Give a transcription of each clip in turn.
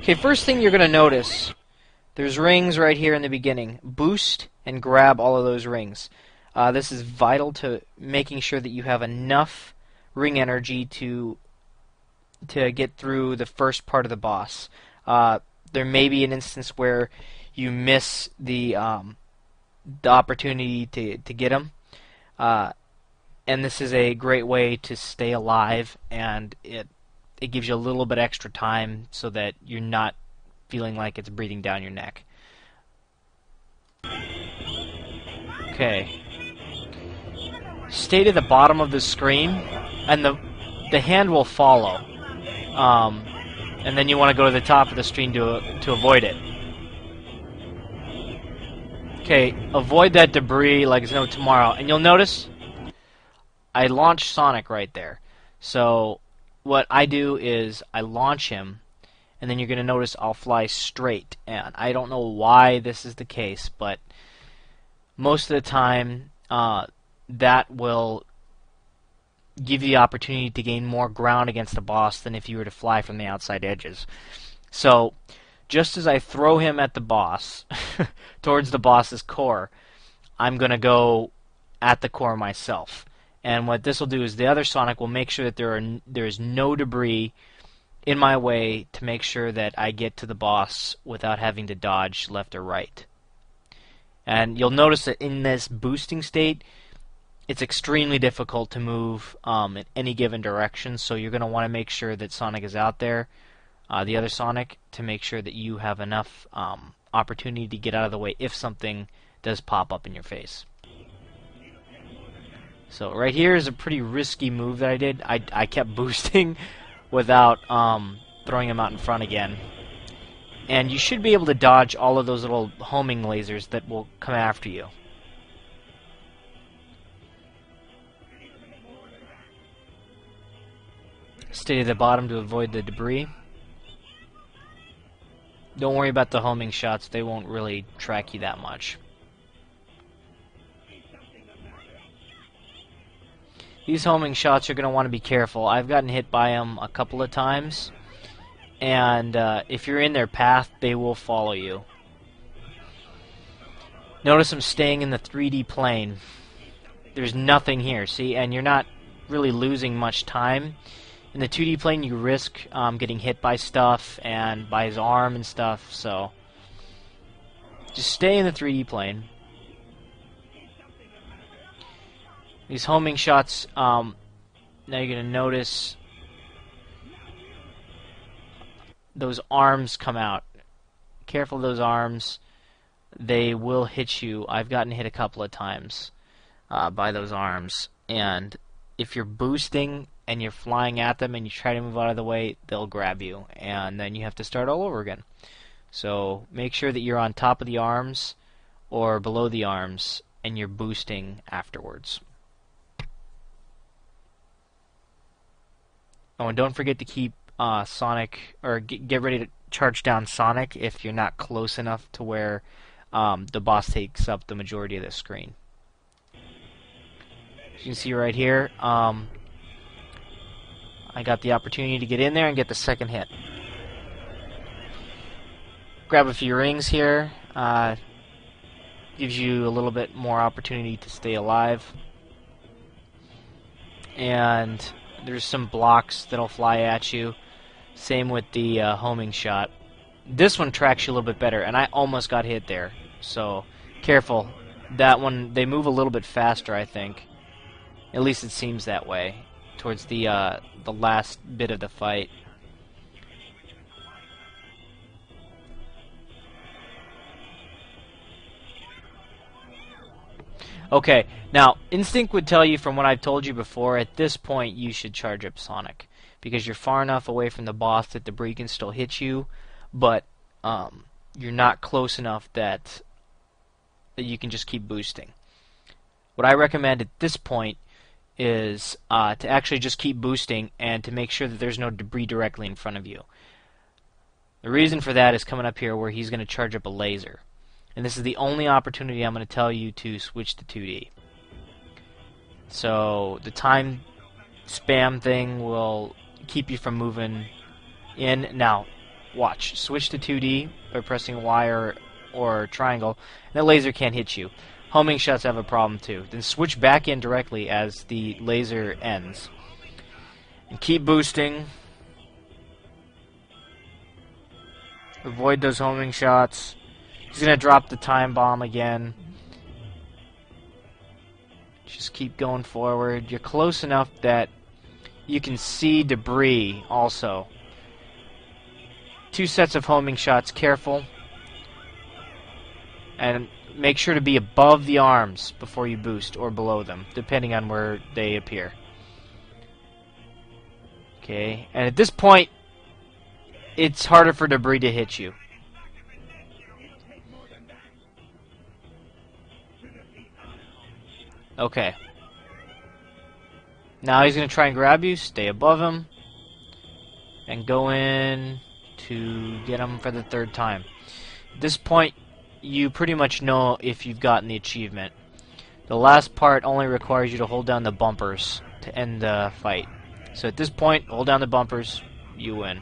Okay, first thing you're going to notice, there's rings right here in the beginning. Boost and grab all of those rings. This is vital to making sure that you have enough ring energy to get through the first part of the boss. There may be an instance where you miss the opportunity to get him, and this is a great way to stay alive, and it gives you a little bit extra time so that you're not feeling like it's breathing down your neck. Okay. Stay to the bottom of the screen, and the hand will follow. And then you want to go to the top of the screen to avoid it. Okay, avoid that debris like it's no tomorrow. And you'll notice I launched Sonic right there. So what I do is I launch him, and then you're going to notice I'll fly straight. And I don't know why this is the case, but most of the time that will give you the opportunity to gain more ground against the boss than if you were to fly from the outside edges. So just as I throw him at the boss towards the boss's core, I'm going to go at the core myself. And what this will do is the other Sonic will make sure that there is no debris in my way to make sure that I get to the boss without having to dodge left or right. And you'll notice that in this boosting state, it's extremely difficult to move in any given direction, so you're going to want to make sure that Sonic is out there, the other Sonic, to make sure that you have enough opportunity to get out of the way if something does pop up in your face. So right here is a pretty risky move that I did. I kept boosting without throwing him out in front again. And you should be able to dodge all of those little homing lasers that will come after you. Stay to the bottom to avoid the debris. Don't worry about the homing shots, they won't really track you that much. These homing shots, you're going to want to be careful. I've gotten hit by them a couple of times, and if you're in their path, they will follow you. Notice I'm staying in the 3D plane. There's nothing here, see? And you're not really losing much time. In the 2D plane, you risk getting hit by stuff and by his arm and stuff, so just stay in the 3D plane. These homing shots, now you're going to notice those arms come out. Careful of those arms. They will hit you. I've gotten hit a couple of times by those arms. And if you're boosting and you're flying at them and you try to move out of the way, they'll grab you. And then you have to start all over again. So make sure that you're on top of the arms or below the arms and you're boosting afterwards. Oh, and don't forget to keep Sonic, or get ready to charge down Sonic if you're not close enough to where the boss takes up the majority of the screen. As you can see right here, I got the opportunity to get in there and get the second hit. Grab a few rings here. Gives you a little bit more opportunity to stay alive. And there's some blocks that'll fly at you. Same with the homing shot. This one tracks you a little bit better, and I almost got hit there. So careful. That one, they move a little bit faster, I think. At least it seems that way towards the last bit of the fight. Okay, now, Instinct would tell you from what I've told you before, at this point you should charge up Sonic. Because you're far enough away from the boss that debris can still hit you, but you're not close enough that you can just keep boosting. What I recommend at this point is to actually just keep boosting and to make sure that there's no debris directly in front of you. The reason for that is coming up here where he's going to charge up a laser. And this is the only opportunity I'm going to tell you to switch to 2D. So the time spam thing will keep you from moving in. Now, Watch. Switch to 2D by pressing Y or triangle, and the laser can't hit you. Homing shots have a problem too. Then switch back in directly as the laser ends. And keep boosting. Avoid those homing shots. He's going to drop the time bomb again. Just keep going forward. You're close enough that you can see debris also. 2 sets of homing shots. Careful. And make sure to be above the arms before you boost, or below them, depending on where they appear. Okay, and at this point, it's harder for debris to hit you. Okay. Now he's going to try and grab you. Stay above him. And go in to get him for the 3rd time. At this point, you pretty much know if you've gotten the achievement. The last part only requires you to hold down the bumpers to end the fight. So at this point, hold down the bumpers, you win.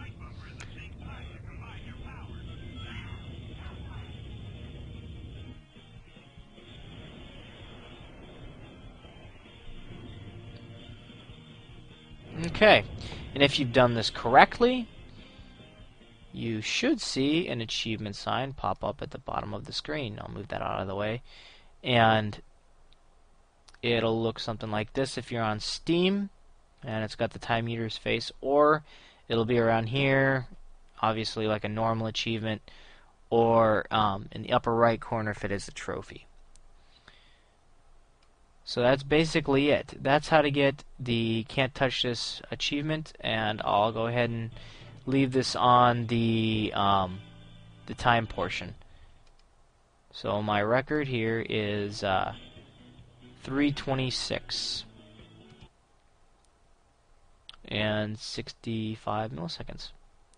Okay, and if you've done this correctly, you should see an achievement sign pop up at the bottom of the screen. I'll move that out of the way. And it'll look something like this if you're on Steam, and it's got the Time Eater's face, or it'll be around here, obviously like a normal achievement, or in the upper right corner if it is a trophy. So that's basically it. That's how to get the Can't Touch This achievement, and I'll go ahead and leave this on the time portion. So my record here is 326 and 65 milliseconds.